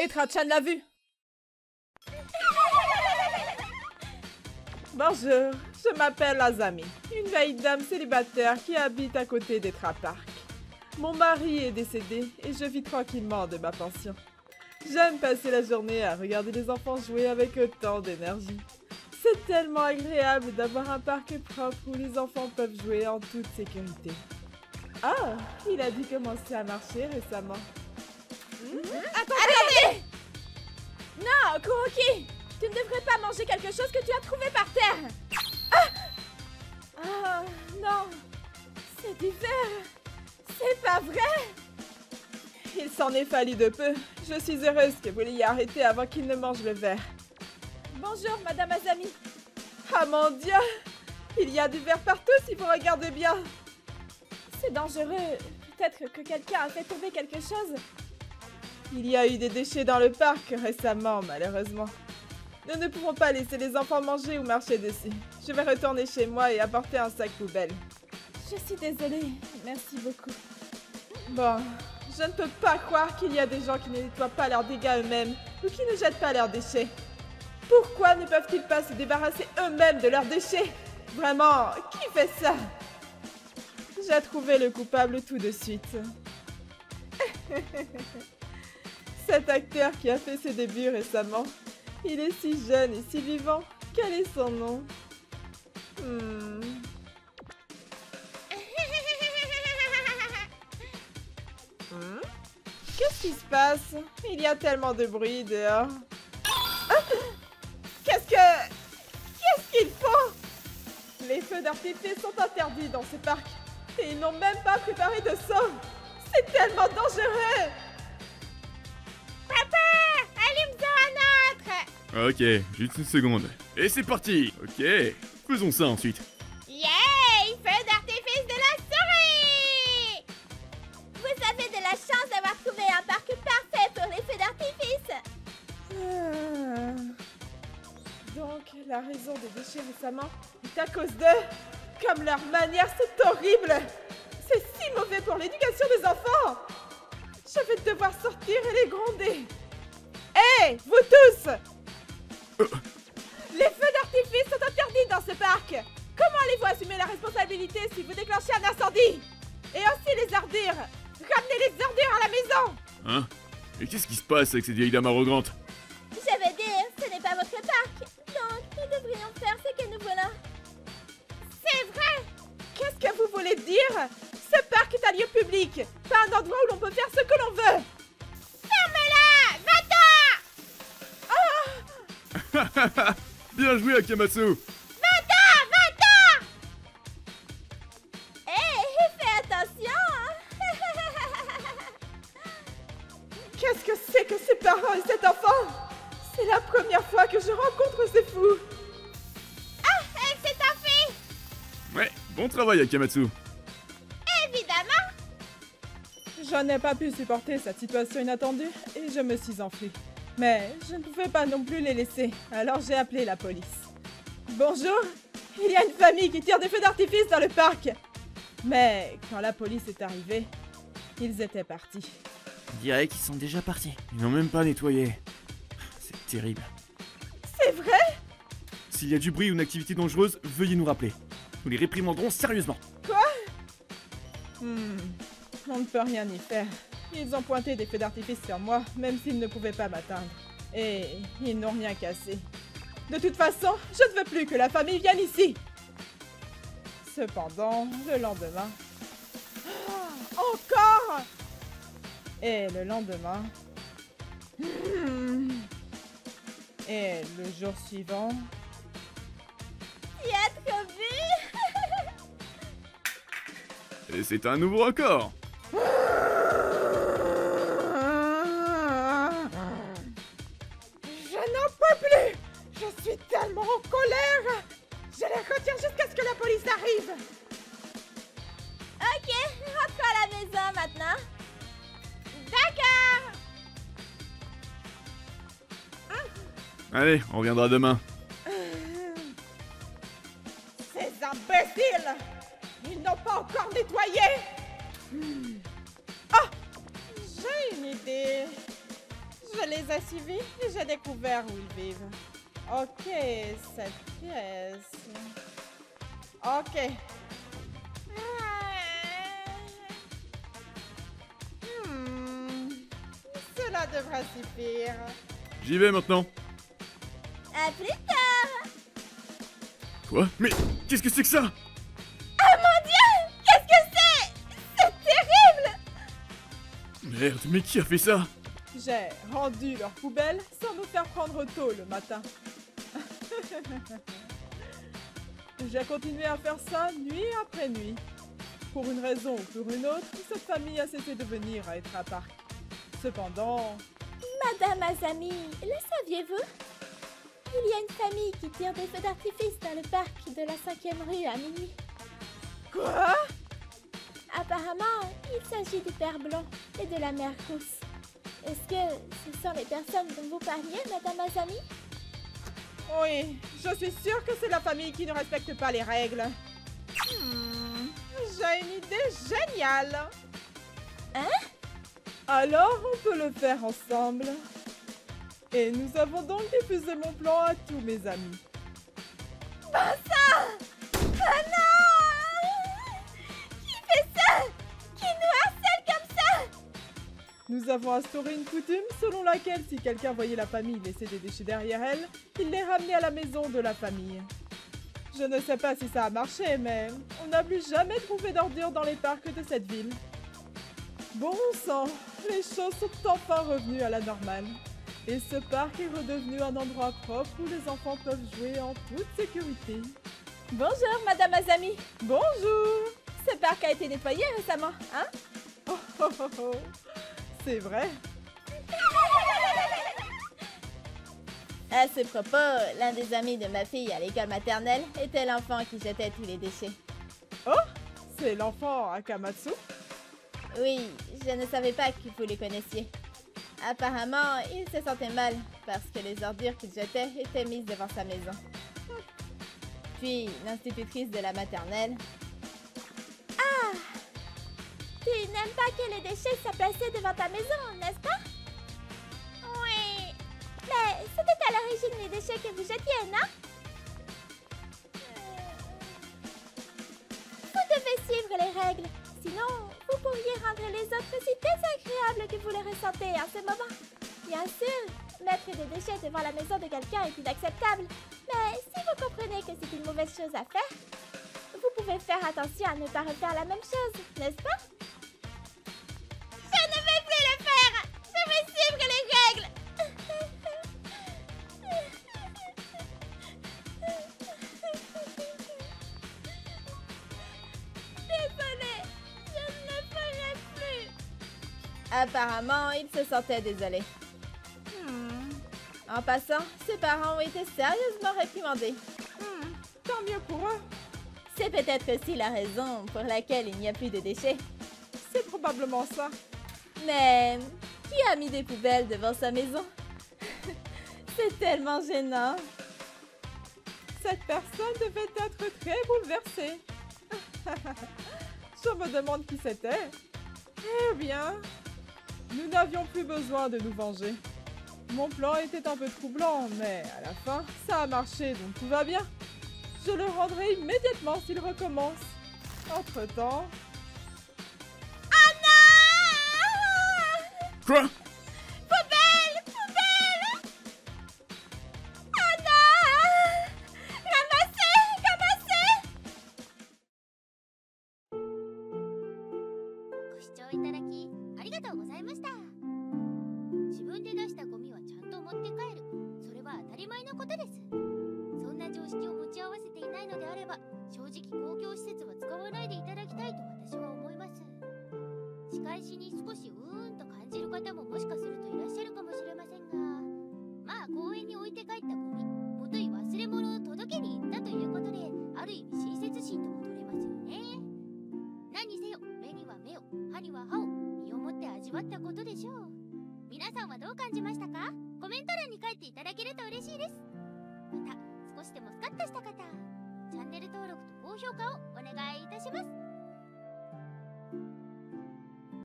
Et Trachan l'a vu. Bonjour, je m'appelle Azami, une vieille dame célibataire qui habite à côté des Park. Mon mari est décédé et je vis tranquillement de ma pension. J'aime passer la journée à regarder les enfants jouer avec autant d'énergie. C'est tellement agréable d'avoir un parc propre où les enfants peuvent jouer en toute sécurité. Ah, il a dû commencer à marcher récemment. Attendez! Non, Kuroki! Tu ne devrais pas manger quelque chose que tu as trouvé par terre! Ah, non! C'est du verre! C'est pas vrai! Il s'en est fallu de peu. Je suis heureuse que vous l'ayez arrêté avant qu'il ne mange le verre. Bonjour, Madame Azami! Ah mon Dieu! Il y a du verre partout si vous regardez bien! C'est dangereux. Peut-être que quelqu'un a fait tomber quelque chose. Il y a eu des déchets dans le parc récemment, malheureusement. Nous ne pouvons pas laisser les enfants manger ou marcher dessus. Je vais retourner chez moi et apporter un sac poubelle. Je suis désolée. Merci beaucoup. Bon, je ne peux pas croire qu'il y a des gens qui ne nettoient pas leurs dégâts eux-mêmes ou qui ne jettent pas leurs déchets. Pourquoi ne peuvent-ils pas se débarrasser eux-mêmes de leurs déchets? Vraiment, qui fait ça? J'ai trouvé le coupable tout de suite. Cet acteur qui a fait ses débuts récemment, il est si jeune et si vivant. Quel est son nom? Qu'est-ce qui se passe? Il y a tellement de bruit dehors. Qu'est-ce qu'ils font? Les feux d'artifice sont interdits dans ce parc. Et ils n'ont même pas préparé de saut. C'est tellement dangereux. Papa! Allume-en un autre! Ok, juste une seconde. Et c'est parti. Ok, faisons ça ensuite. Yay! Feu d'artifice de la souris! Vous avez de la chance d'avoir trouvé un parc parfait pour les feux d'artifice! Donc, la raison des déchets récemment est à cause d'eux. Comme leur manière, c'est horrible. C'est si mauvais pour l'éducation des enfants. Je vais devoir sortir et les gronder. Hé, vous tous! Les feux d'artifice sont interdits dans ce parc. Comment allez-vous assumer la responsabilité si vous déclenchez un incendie? Et aussi les ordures. Ramenez les ordures à la maison. Hein? Et qu'est-ce qui se passe avec cette vieille dame arrogante? Je veux dire, ce n'est pas votre parc. Donc, nous devrions faire ce que nous voulons. C'est vrai! Qu'est-ce que vous voulez dire? Ce parc est un lieu public, pas un endroit où l'on peut faire ce que l'on veut. Ferme-la! Va-t'en! Bien joué, Akamatsu! Va-t'en! Va-t'en! Hé, fais attention! Qu'est-ce que c'est que ces parents et cet enfant? C'est la première fois que je rencontre ces fous. Ah, c'est un fait! Ouais, bon travail, Akamatsu! Évidemment! Je n'ai pas pu supporter cette situation inattendue et je me suis enfuie. Mais je ne pouvais pas non plus les laisser, alors j'ai appelé la police. Bonjour, il y a une famille qui tire des feux d'artifice dans le parc. Mais quand la police est arrivée, ils étaient partis. On dirait qu'ils sont déjà partis. Ils n'ont même pas nettoyé. C'est terrible. C'est vrai? S'il y a du bruit ou une activité dangereuse, veuillez nous rappeler. Nous les réprimanderons sérieusement. Quoi? On ne peut rien y faire. Ils ont pointé des feux d'artifice sur moi, même s'ils ne pouvaient pas m'atteindre. Et ils n'ont rien cassé. De toute façon, je ne veux plus que la famille vienne ici. Cependant, le lendemain... Encore! Et le lendemain... Et le jour suivant... Tu as trop vu? Et c'est un nouveau record. Je n'en peux plus! Je suis tellement en colère! Je les retiens jusqu'à ce que la police arrive! Ok, rentre à la maison maintenant. D'accord! Allez, on reviendra demain. Ces imbéciles! Ils n'ont pas encore nettoyé! Ah! J'ai une idée. Je Je les ai suivis et j'ai découvert où ils vivent. Ok, cette pièce. Ok. Cela devrait suffire. J'y vais maintenant. À plus tard. Quoi? Mais qu'est-ce que c'est que ça? Oh mon Dieu! Qu'est-ce que c'est? C'est terrible! Merde, mais qui a fait ça? J'ai rendu leur poubelle sans nous faire prendre tôt le matin. J'ai continué à faire ça nuit après nuit. Pour une raison ou pour une autre, cette famille a cessé de venir à Tetra Park. Cependant... Madame Azami, le saviez-vous? Il y a une famille qui tire des feux d'artifice dans le parc de la 5e rue à minuit. Quoi? Apparemment, il s'agit du père Blond et de la mère Rousse. Est-ce que ce sont les personnes dont vous parliez, Madame Azami? Oui, je suis sûre que c'est la famille qui ne respecte pas les règles. J'ai une idée géniale. Hein? Alors, on peut le faire ensemble. Et nous avons donc diffusé mon plan à tous mes amis. Bon sang! Oh non! Qui fait ça? Qui nous harcèle comme ça? Nous avons instauré une coutume selon laquelle si quelqu'un voyait la famille laisser des déchets derrière elle, il les ramenait à la maison de la famille. Je ne sais pas si ça a marché, mais on n'a plus jamais trouvé d'ordures dans les parcs de cette ville. Bon sang, les choses sont enfin revenues à la normale. Et ce parc est redevenu un endroit propre où les enfants peuvent jouer en toute sécurité. Bonjour, Madame Azami. Bonjour! Ce parc a été nettoyé récemment, hein? Oh, oh, oh, oh. C'est vrai. À ce propos, l'un des amis de ma fille à l'école maternelle était l'enfant qui jetait tous les déchets. Oh, c'est l'enfant Akamatsu? Oui, je ne savais pas que vous les connaissiez. Apparemment, il se sentait mal parce que les ordures qu'il jetait étaient mises devant sa maison. Puis, l'institutrice de la maternelle... Ah! Tu n'aimes pas que les déchets soient placés devant ta maison, n'est-ce pas? Oui. Mais c'était à l'origine les déchets que vous jetiez, non? Vous devez suivre les règles. Sinon, vous pourriez rendre les autres aussi désagréables que vous le ressentez en ce moment. Bien sûr, mettre des déchets devant la maison de quelqu'un est inacceptable. Mais si vous comprenez que c'est une mauvaise chose à faire, vous pouvez faire attention à ne pas refaire la même chose, n'est-ce pas? Je ne vais plus le faire! Je vais suivre les règles! Désolée, je ne le ferai plus. Apparemment, il se sentait désolé. En passant, ses parents ont été sérieusement réprimandés. Tant mieux pour eux. C'est peut-être aussi la raison pour laquelle il n'y a plus de déchets. C'est probablement ça. Mais qui a mis des poubelles devant sa maison? C'est tellement gênant. Cette personne devait être très bouleversée. Je me demande qui c'était. Eh bien, nous n'avions plus besoin de nous venger. Mon plan était un peu troublant, mais à la fin, ça a marché, donc tout va bien. Je le rendrai immédiatement s'il recommence. Entre-temps... Oh non! Quoi? Poubelle! Poubelle! Oh non! Ramassez! Ramassez! ご視聴いただきありがとうございました。自分で出したゴミはちゃんと持って帰る。それは当たり前のことです。そんな常識を持ち合わせていないのであれば、正直公共施設は使わないでいただきたいと私は思います。仕返しに少しと感じる方ももしかするといらっしゃるかもしれませんが、まあ公園に置いて帰ったゴミ、もとい忘れ物を届けに行ったということで、ある意味親切心とも取れますよね。何にせよ、目には目を、歯には歯を、身をもって味わったことでしょう。皆さんはどう感じましたか？コメント欄に書いていただけると嬉しいです。また少しでもスカッとした方、チャンネル登録と高評価をお願いいたします。